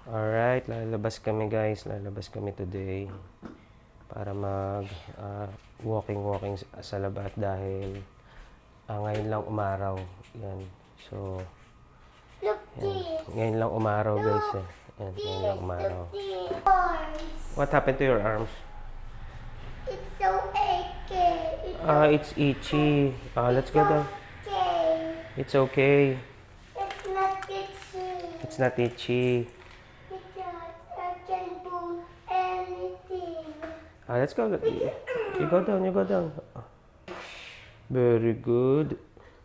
Alright, lalabas kami guys. Lalabas kami today para mag walking sa labas dahil ngayon lang umaraw. Yan. So, yan. Ngayon lang umaraw guys eh. Yan, ngayon lang umaraw. What happened to your arms? It's so achy. It's itchy. Let's go down. Okay. It's okay. It's not itchy. It's not itchy. Because I can do anything. Let's go. You go down, you go down. Very good.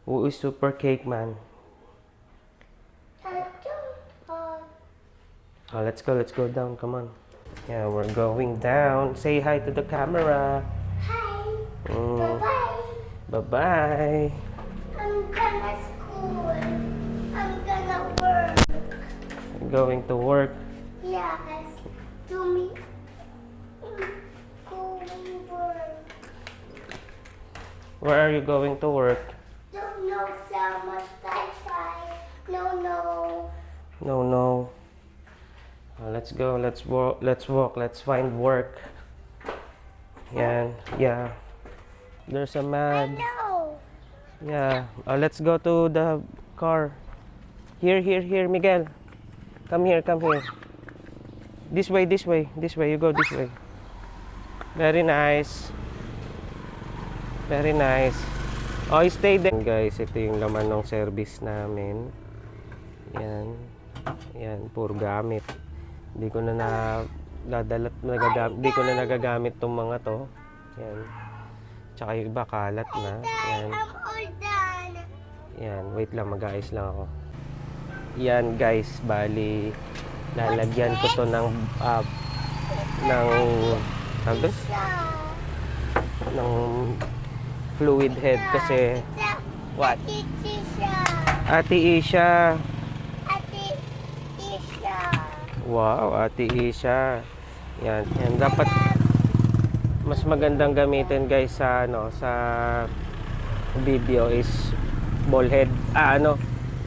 Who is Super Cake Man? I don't. Let's go down. Come on. Yeah, we're going down. Say hi to the camera. Hi. Mm, Bye-bye. bye-bye. I'm gonna school. I'm gonna work. Going to work. Yes. Do me. Going work. Where are you going to work? Don't know so much Wi-Fi. No. No. Let's go. Let's walk. Let's find work. Yan. Yeah. There's a I mad. know. Yeah. Let's go to the car. Here, Miguel. Come here. This way. You go this way. Very nice. Stay there. Guys, ito yung laman ng service namin. Yan, puro gamit. Hindi ko na nagagamit tong mga to. Yan. Tsaka yung iba kalat na. Yan. I'm all done. Yan, wait lang, mag-aayos lang ako. Yan guys, bali lalagyan ko to ng tawag doon? Ng fluid head kasi what? Ate Isha. Wow, Ate Isha. Yan dapat mas magandang gamitin guys sa sa video is ball head.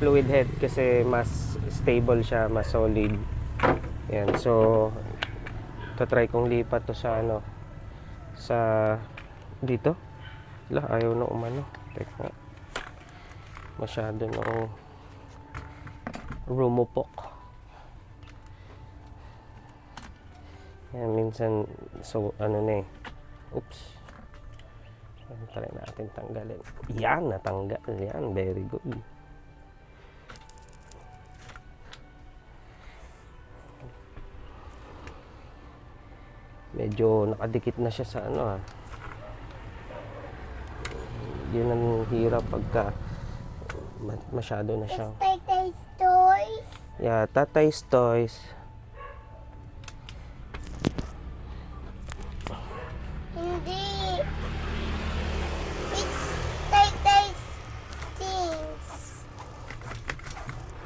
Fluid head kasi mas stable siya, mas solid. Yan, so try kong lipat to sa sa dito. Ayaw na umano. Teka. Masyado nang rumupok. Yan, minsan, so, na eh. Oops. Try natin tanggalin. Yan, natanggal. Yan, very good. Medyo nakadikit na siya sa Yun ang hirap pagka masyado na siya. Tatay's toys. Yeah, Tatay's Toys. Hindi. It's Tatay's things.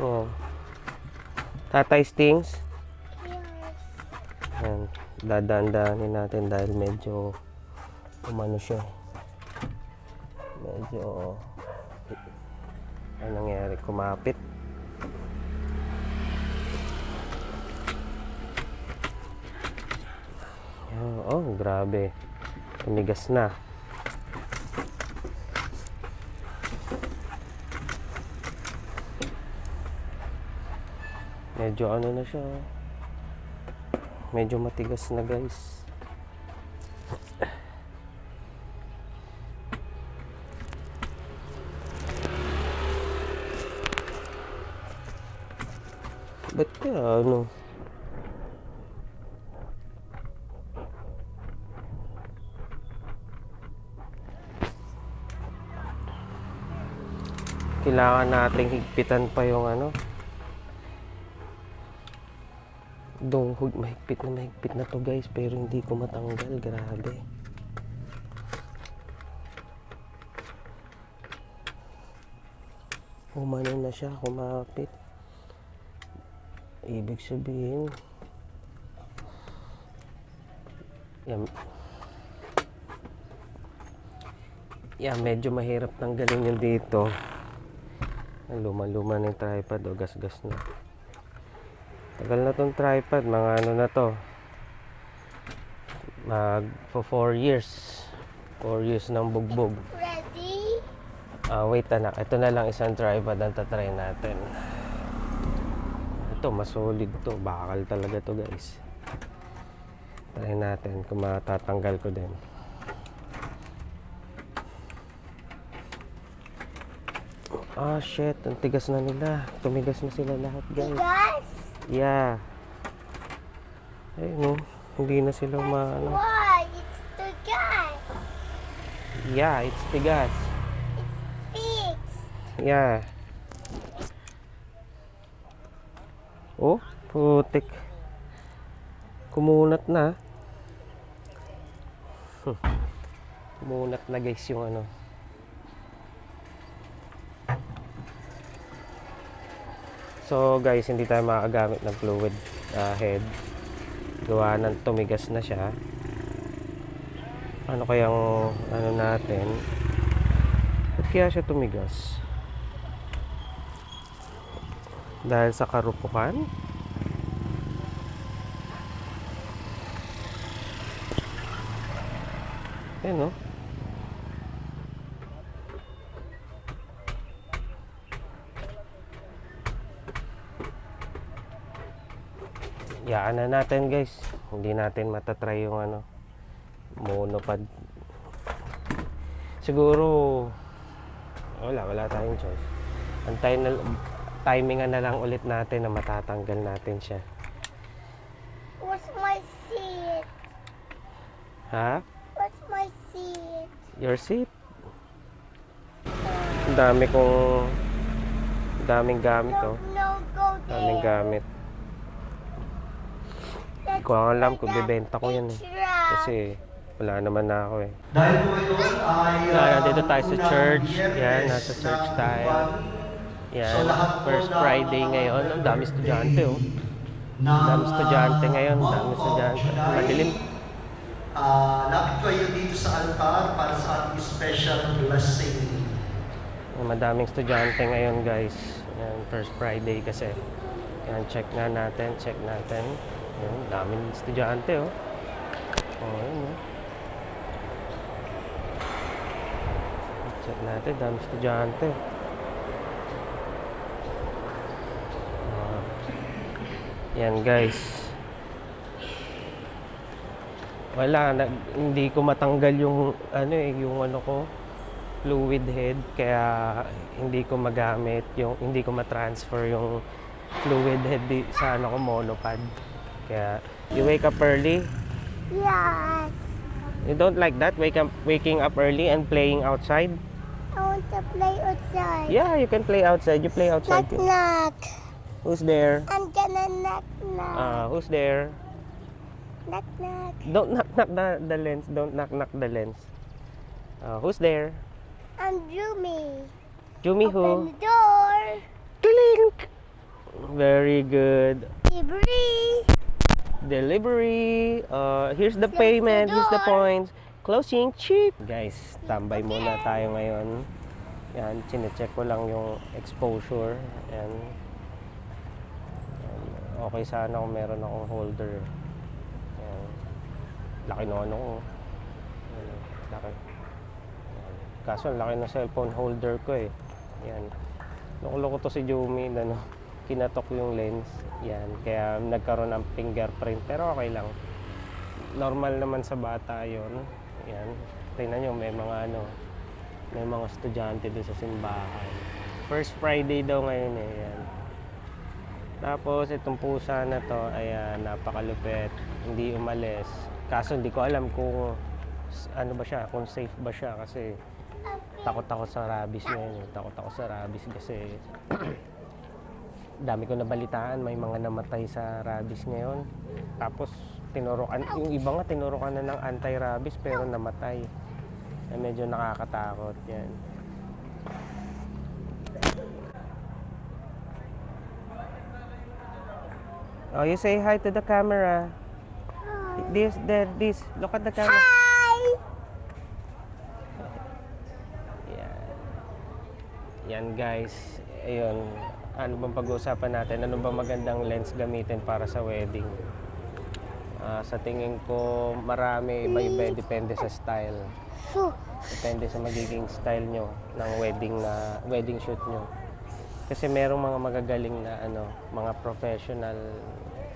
Oh. Tatay's Things. Yes. Yan, dadaan-daanin natin dahil medyo umano siya. Medyo nangyari, kumapit. Grabe. Tumigas na. Medyo na siya. Medyo matigas na guys. Ba't kaya kailangan nating higpitan pa yung mahigpit na to guys, pero hindi ko matanggal. Grabe. Umano na siya, kumapit. Ibig sabihin yan, medyo mahirap tanggalin yung dito. Luma-luma na yung tripod, gas-gas na. Tagal na tong tripod, mga ano na to. For 4 years. 4 years ng bugbog. Ready? Wait anak, ito na lang isang tripod ang tatry natin. Ito, mas solid to. Bakal talaga to guys. Try natin kung matatanggal ko din. Shit, ang tigas na nila. Tumigas na sila lahat guys. Yes. Yeah. Ayun no, hindi na sila ano. Why? It's the gas. Yeah, it's tigas. Fixed. Yeah. Oh, putik. Kumunat na. Kumunat na guys yung ano. So guys, hindi tayo makagamit ng fluid head. Gawa ng tumigas na siya. Ano kayang ano natin? Ba't kaya siya tumigas? Dahil sa karupukan? Ayan no? Yaan na natin guys. Hindi natin matatry yung ano, monopod. Siguro wala tayong choice. Antayin na, timingan na lang ulit natin na matatanggal natin siya. What's my seat? Ha? What's my seat? Your seat? Ang daming gamit oh. No, go there. Daming gamit. Hindi ko alam kung bibenta ko yan eh. Kasi wala naman na ako eh. Dahil po ito ay Nandito tayo sa church. Yan, nasa church tayo. Yan, first Friday ngayon. Ang dami estudyante oh. Ang dami estudyante ngayon. Ang dami estudyante. Madilim. Lapit kayo dito sa altar para sa ating special blessing. Madaming estudyante ngayon guys. Yan, first Friday kasi. Yan, check natin. Yan, daming estudyante oh. Yan oh. Check natin, daming estudyante. Yan guys. Hindi ko matanggal yung yung ko, fluid head, kaya hindi ko magamit hindi ko ma-transfer yung fluid head sa ko, monopod. Kaya you wake up early? Yes. You don't like that? Waking up early and playing outside? I want to play outside. Yeah, you can play outside. You play outside. Knock, knock. Who's there? I'm gonna knock, knock. Who's there? Knock, knock. Don't knock the lens. Don't knock the lens. Who's there? I'm Jumi. Jumi Open who? the door. Clink! Very good. Delivery. Delivery. Here's the Close payment. the Here's the door. points. Closing cheap. Guys, tambay muna tayo ngayon. Yan, chinecheck ko lang yung exposure. Yan. Okay sana kung meron akong holder. Yan. Laki ng ano ko. Yan, laki. Yan. Kaso ang laki ng cellphone holder ko eh. Yan. Loko-loko to si Jumi na kinatok yung lens. Yan. Kaya nagkaroon ng fingerprint. Pero okay lang. Normal naman sa bata yon. Yan. Tingnan nyo, may mga estudyante doon sa simbahan. First Friday daw ngayon eh. Yan. Tapos itong pusa na to ay napakalupit. Hindi umalis. Kaso hindi ko alam kung ano ba siya, kung safe ba siya kasi takot ako sa rabies ngayon. Takot ako sa rabies kasi dami ko nabalitaan, may mga namatay sa rabies ngayon. Tapos tinurukan, yung iba nga tinurukan na ng anti-rabies pero namatay. Medyo nakakatakot yan. Oh, you say hi to the camera. This. Look at the camera. Hi. Yan guys, ayun. Ano bang pag-uusapan natin? Ano bang magandang lens gamitin para sa wedding? Sa tingin ko, marami, iba-iba, depende sa style. Su. Depende sa magiging style nyo ng wedding shoot nyo. Kasi merong mga magagaling na mga professional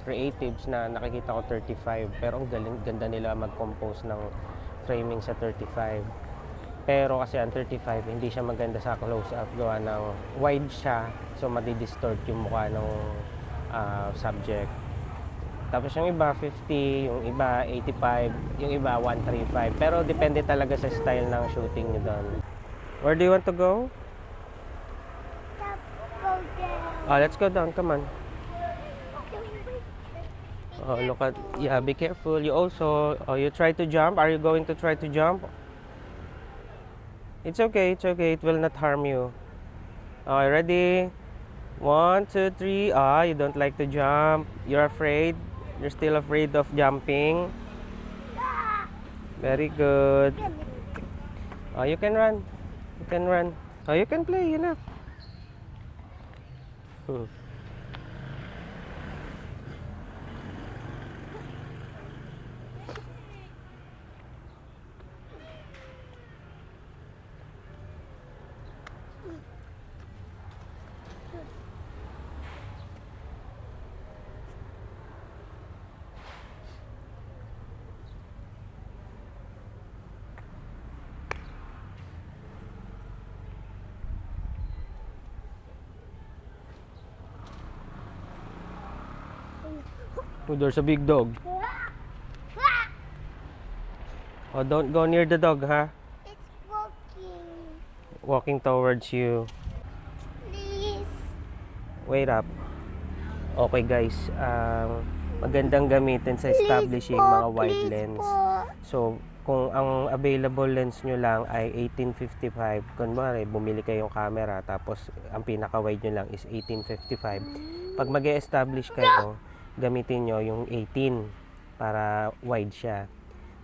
creatives na nakikita ko 35, pero ang ganda nila mag-compose ng framing sa 35. Pero kasi ang 35, hindi siya maganda sa close-up, gawa ng wide siya, so madi-distort yung mukha ng subject. Tapos yung iba 50, yung iba 85, yung iba 135. Pero depende talaga sa style ng shooting nyo doon. Where do you want to go? Go there. Let's go down, come on. Oh, look at, yeah, be careful. You also, you try to jump. Are you going to try to jump? It's okay, it will not harm you. Okay, ready? 1, 2, 3. You don't like to jump. You're afraid. You're still afraid of jumping. Very good. You can run. You can run. You can play, enough. Oh, there's a big dog. Don't go near the dog, huh? It's walking. Walking towards you. Please. Wait up. Okay guys, magandang gamitin sa establishing mga wide lens. So, kung ang available lens nyo lang ay 1855, kunwari bumili kayong camera tapos ang pinaka-wide nyo lang is 1855. Pag mag-e-establish kayo, gamitin nyo yung 18 para wide siya.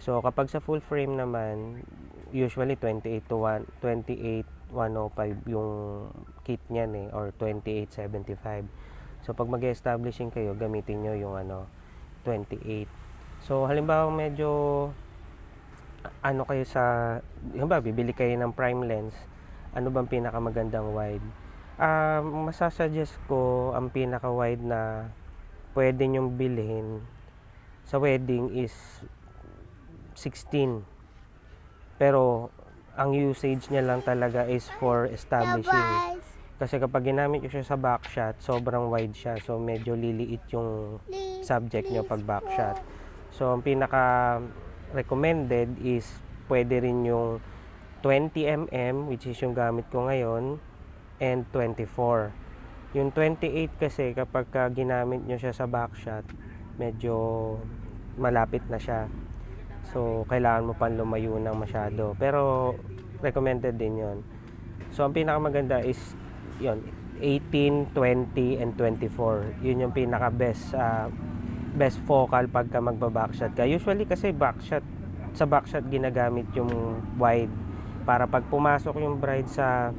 So, kapag sa full frame naman, usually 28 to 105 yung kit niyan or 2875. So, pag mag-establishing kayo, gamitin nyo yung 28. So, halimbawa medyo kayo halimbawa, bibili kayo ng prime lens, ano bang pinakamagandang wide? Masasuggest ko, ang pinaka-wide na pwede nyong bilhin sa wedding is 16. Pero, ang usage niya lang talaga is for establishing. Kasi kapag ginamit nyo siya sa backshot, sobrang wide siya. So, medyo liliit yung subject nyo pag backshot. So, ang pinaka-recommended is pwede rin yung 20mm, which is yung gamit ko ngayon, and 24. Yung 28 kasi kapag ginamit nyo siya sa backshot, medyo malapit na siya. So, kailangan mo pang lumayo ng masyado. Pero, recommended din yon. So, ang pinakamaganda is yon 18, 20, and 24. Yun yung pinaka-best best focal pagka magba-backshot ka. Usually kasi sa backshot ginagamit yung wide para pag pumasok yung bride sa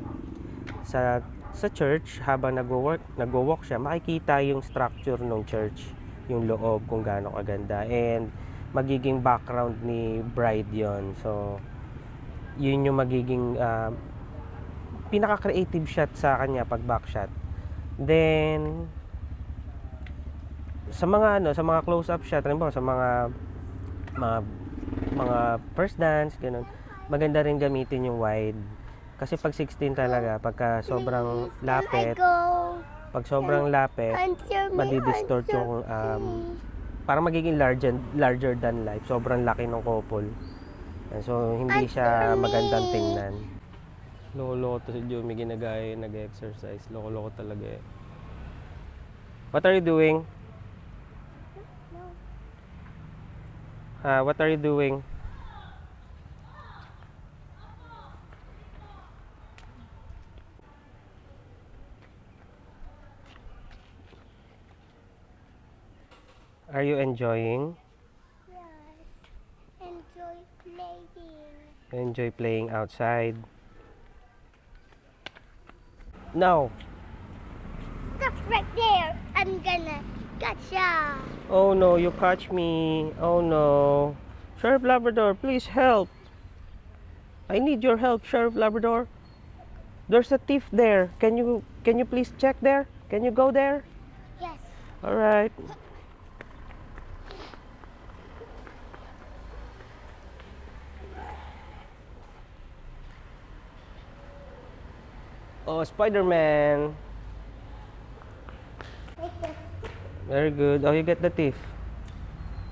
church habang nagwo-walk siya, makikita yung structure ng church, yung loob kung gaano kaganda, and magiging background ni bride yon. So yun yung magiging pinaka-creative shot sa kanya pag backshot. Then sa mga close-up shot, halimbawa sa mga first dance, ganun, maganda rin gamitin yung wide. Kasi pag 16 talaga, pagka sobrang lapit, madi-distort yung parang magiging larger than life. Sobrang laki ng couple. So, hindi siya magandang tingnan. Loko-loko to si Jumi, ginagaya, nag-exercise. Loko-loko talaga eh. What are you doing? What are you doing? Are you enjoying? Yes. Enjoy playing. Enjoy playing outside. Now. Stop right there. I'm gonna gotcha. Oh no, you catch me. Oh no. Sheriff Labrador, please help. I need your help, Sheriff Labrador. There's a thief there. Can you please check there? Can you go there? Yes. All right. Oh, Spider-Man. Very good. Oh, you get the thief.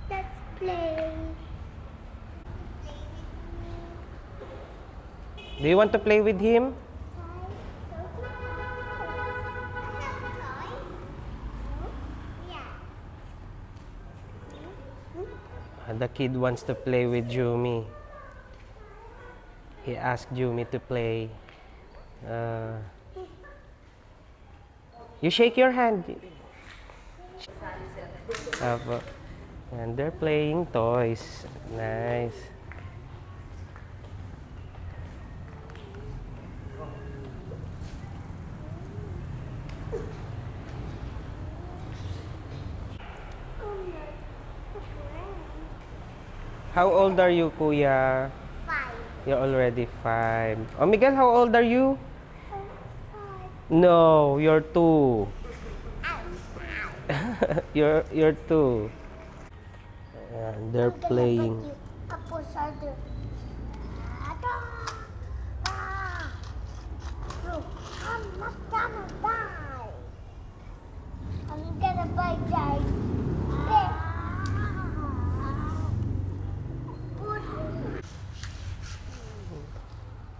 Let's play. Do you want to play with him? The kid wants to play with Jumi. He asked Jumi to play. You shake your hand. Apo. And they're playing toys. Nice. How old are you, Kuya? 5. You're already 5. Oh, Miguel, how old are you? 5. No, you're 2. You're 2. And they're playing. I'm not gonna die. I'm gonna buy guys.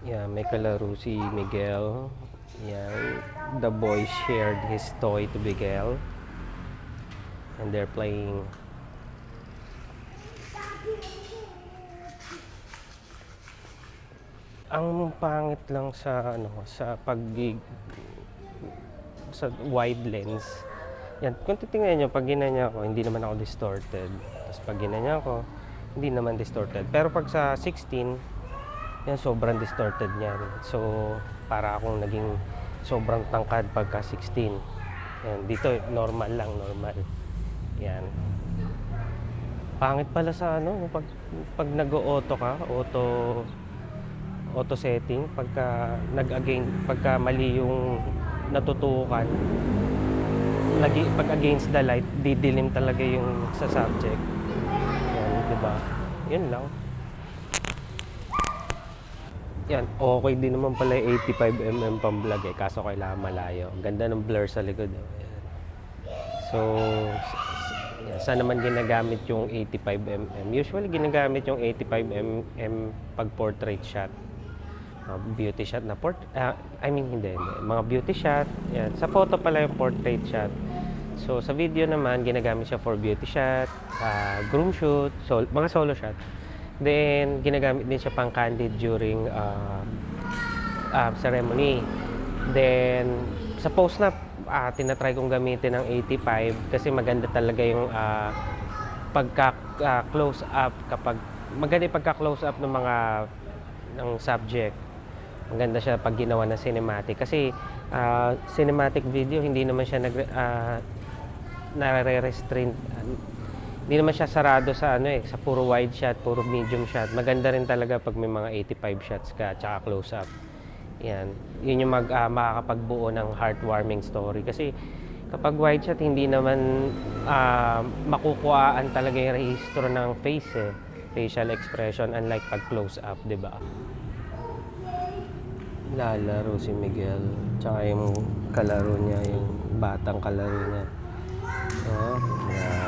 Yeah, may kalaro si Miguel. Yeah, the boy shared his toy to Miguel. And they're playing. Ang pangit lang sa sa sa wide lens. Yan, kung titingnan niyo pag ginanya ko, hindi naman ako distorted. Tapos pag ginanya ko, hindi naman distorted. Pero pag sa 16, yan sobrang distorted niyan. So, para akong naging sobrang tangkad pagka 16. Yan, dito normal lang, normal. Yan. Pangit pala sa pag nag-auto ka, auto setting pagka pagka mali yung natutukan. Pag against the light, didilim talaga yung sa subject. Yan, 'di ba? Yun lang. Yan, okay din naman pala yung 85mm pang vlog kaso kailangan malayo. Ang ganda ng blur sa likod. Yan. So, yan, saan naman ginagamit yung 85mm? Usually ginagamit yung 85mm pag portrait shot. Beauty shot na hindi. Mga beauty shot. Yan. Sa photo pala yung portrait shot. So, sa video naman, ginagamit siya for beauty shot, groom shoot, mga solo shot. Then, ginagamit din siya pang candid during ceremony. Then, sa post na, tinatry kong gamitin ng 85 kasi maganda talaga yung pagka-close up maganda yung pagka-close up ng ng subject. Maganda siya pag ginawa na cinematic kasi cinematic video hindi naman siya nare-restrain, hindi naman siya sarado sa sa puro wide shot, puro medium shot. Maganda rin talaga pag may mga 85 shots ka tsaka close up. Yan. Yun yung makakapagbuo ng heartwarming story kasi kapag wide shot hindi naman makukuhaan talaga yung rehistro ng face facial expression, unlike pag close up, 'di ba? Lalaro si Miguel tsaka yung kalaro niya, yung batang kalaro niya. Oh, yeah.